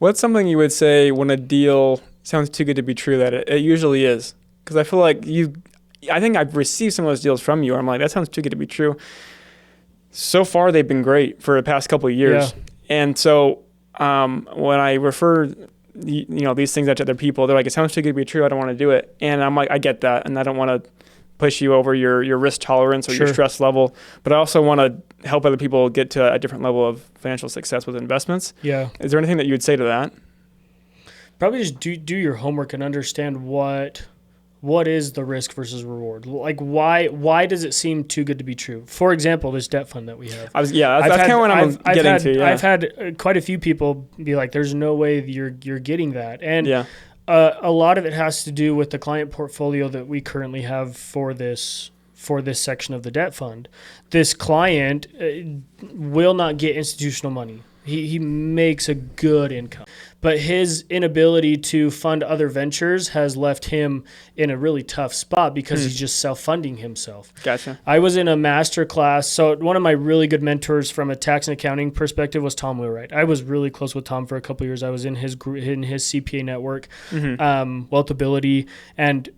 What's something you would say when a deal sounds too good to be true that it usually is? Because I feel like I think I've received some of those deals from you. I'm like, that sounds too good to be true. So far, they've been great for the past couple of years. Yeah. And so when I refer these things out to other people, they're like, it sounds too good to be true. I don't want to do it. And I'm like, I get that. And I don't want to push you over your risk tolerance or Sure. your stress level. But I also want to help other people get to a different level of financial success with investments. Yeah. Is there anything that you would say to that? Probably just do your homework and understand what is the risk versus reward. Like why does it seem too good to be true? For example, this debt fund that we have. That's kind of what I'm getting to. Yeah. I've had quite a few people be like, "There's no way you're getting that," and Yeah. a lot of it has to do with the client portfolio that we currently have for this section of the debt fund. This client will not get institutional money. He makes a good income, but his inability to fund other ventures has left him in a really tough spot because he's just self-funding himself. Gotcha. I was in a master class. So one of my really good mentors from a tax and accounting perspective was Tom Wheelwright. I was really close with Tom for a couple of years. I was in his CPA network, Wealthability, and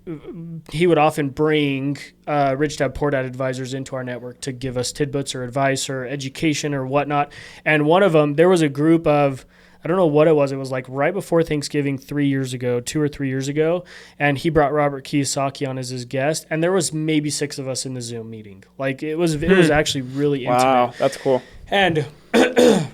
he would often bring Rich Dad Poor Dad advisors into our network to give us tidbits or advice or education or whatnot. And one of them, there was a group of, I don't know what it was. It was like right before Thanksgiving 2 or 3 years ago. And he brought Robert Kiyosaki on as his guest. And there was maybe 6 of us in the Zoom meeting. Like it was actually really intimate. Wow, that's cool. And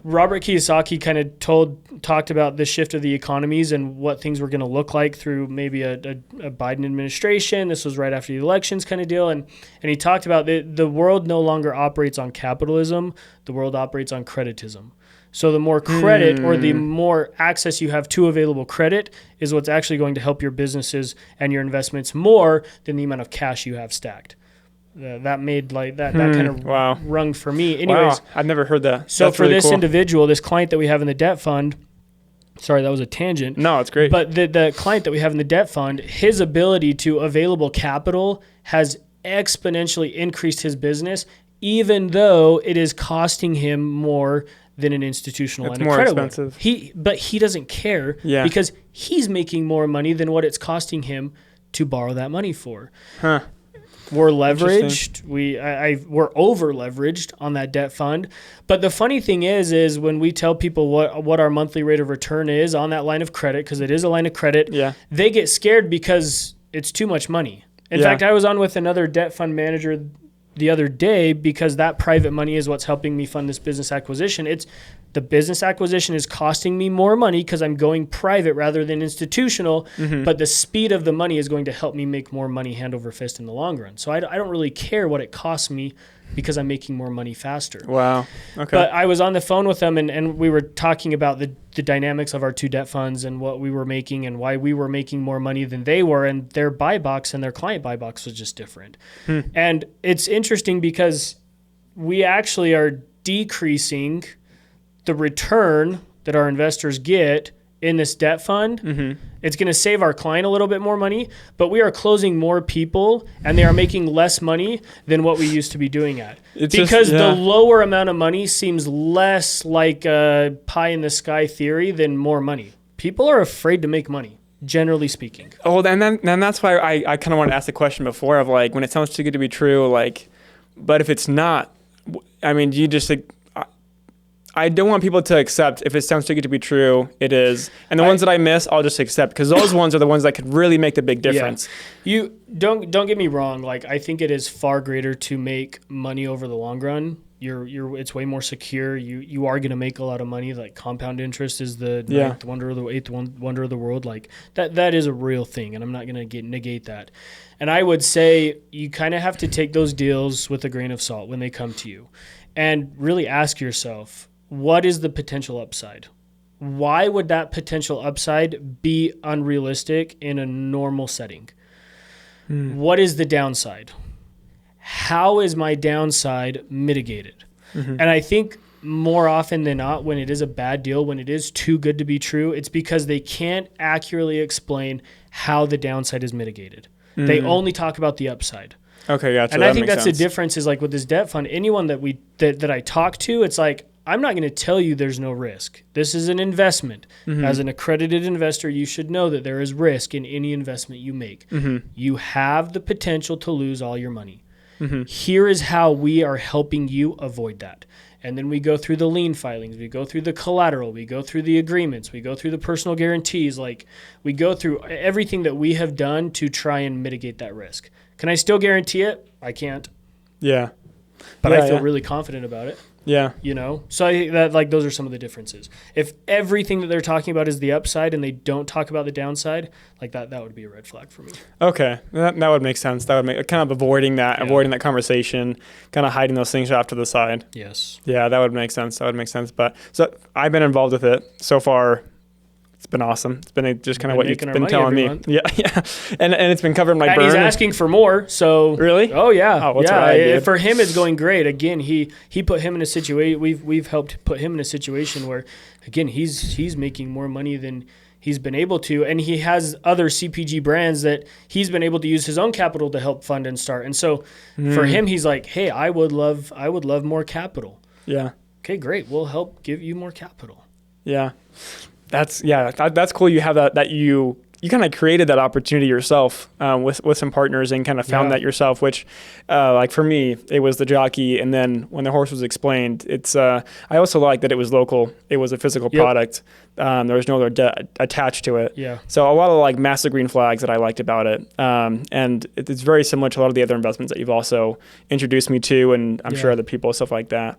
Robert Kiyosaki kind of talked about the shift of the economies and what things were going to look like through maybe a Biden administration. This was right after the elections kind of deal. And he talked about the world no longer operates on capitalism. The world operates on creditism. So the more credit or the more access you have to available credit is what's actually going to help your businesses and your investments more than the amount of cash you have stacked. That made like that kind of rung for me. Anyways, wow, I've never heard that. So That's for really this cool. individual, this client that we have in the debt fund, sorry, that was a tangent. No, it's great. But the client that we have in the debt fund, his ability to available capital has exponentially increased his business, even though it is costing him more than an institutional line of more credit expensive. But he doesn't care because he's making more money than what it's costing him to borrow that money for. Huh. We're leveraged. We're over leveraged on that debt fund. But the funny thing is when we tell people what our monthly rate of return is on that line of credit, because it is a line of credit, they get scared because it's too much money. In fact, I was on with another debt fund manager the other day because that private money is what's helping me fund this business acquisition. The business acquisition is costing me more money because I'm going private rather than institutional, but the speed of the money is going to help me make more money hand over fist in the long run. So I don't really care what it costs me because I'm making more money faster. Wow. Okay. But I was on the phone with them and we were talking about the dynamics of our 2 debt funds and what we were making and why we were making more money than they were, and their buy box and their client buy box was just different. And it's interesting because we actually are decreasing the return that our investors get in this debt fund. It's going to save our client a little bit more money, but we are closing more people and they are making less money than what we used to be doing at. The lower amount of money seems less like a pie in the sky theory than more money. People are afraid to make money, generally speaking. Oh, and then that's why I kind of wanted to ask the question before of like, when it sounds too good to be true, like, but if it's not, I mean, do you just like, I don't want people to accept if it sounds too good to be true, it is. And the ones that I miss, I'll just accept because those ones are the ones that could really make the big difference. Yeah. You don't get me wrong. Like I think it is far greater to make money over the long run. It's way more secure. You are going to make a lot of money. Like compound interest is the eighth wonder of the world. Like that is a real thing, and I'm not going to negate that. And I would say you kind of have to take those deals with a grain of salt when they come to you, and really ask yourself, what is the potential upside? Why would that potential upside be unrealistic in a normal setting? What is the downside? How is my downside mitigated? And I think more often than not, when it is a bad deal, when it is too good to be true, it's because they can't accurately explain how the downside is mitigated. They only talk about the upside. Okay, gotcha. And I think that's the difference is like with this debt fund, anyone that I talk to, it's like, I'm not going to tell you there's no risk. This is an investment. As an accredited investor, you should know that there is risk in any investment you make. You have the potential to lose all your money. Here is how we are helping you avoid that. And then we go through the lien filings, we go through the collateral, we go through the agreements, we go through the personal guarantees. Like, we go through everything that we have done to try and mitigate that risk. Can I still guarantee it? I can't. Yeah. But I feel really confident about it. Yeah. You know? So I think that, like, those are some of the differences. If everything that they're talking about is the upside and they don't talk about the downside, like that would be a red flag for me. Okay. That would make sense. That would make kind of avoiding that conversation, kind of hiding those things off to the side. Yes. Yeah, that would make sense. But so I've been involved with it so far. It's been awesome. It's been just kind of what you've been telling me. Month. Yeah. And it's been covering my burn. And he's asking for more. So really? Oh yeah. Oh, what's right, for him, it's going great. Again, he put him in a situation. We've helped put him in a situation where, again, he's making more money than he's been able to, and he has other CPG brands that he's been able to use his own capital to help fund and start. And so for him, he's like, hey, I would love more capital. Yeah. Okay, great. We'll help give you more capital. Yeah. That's cool. You have that you kind of created that opportunity yourself with some partners and kind of found that yourself, which like for me, it was the jockey. And then when the horse was explained, it's I also like that it was local. It was a physical product. There was no other debt attached to it. Yeah. So a lot of like massive green flags that I liked about it. And it's very similar to a lot of the other investments that you've also introduced me to, and I'm sure other people, stuff like that.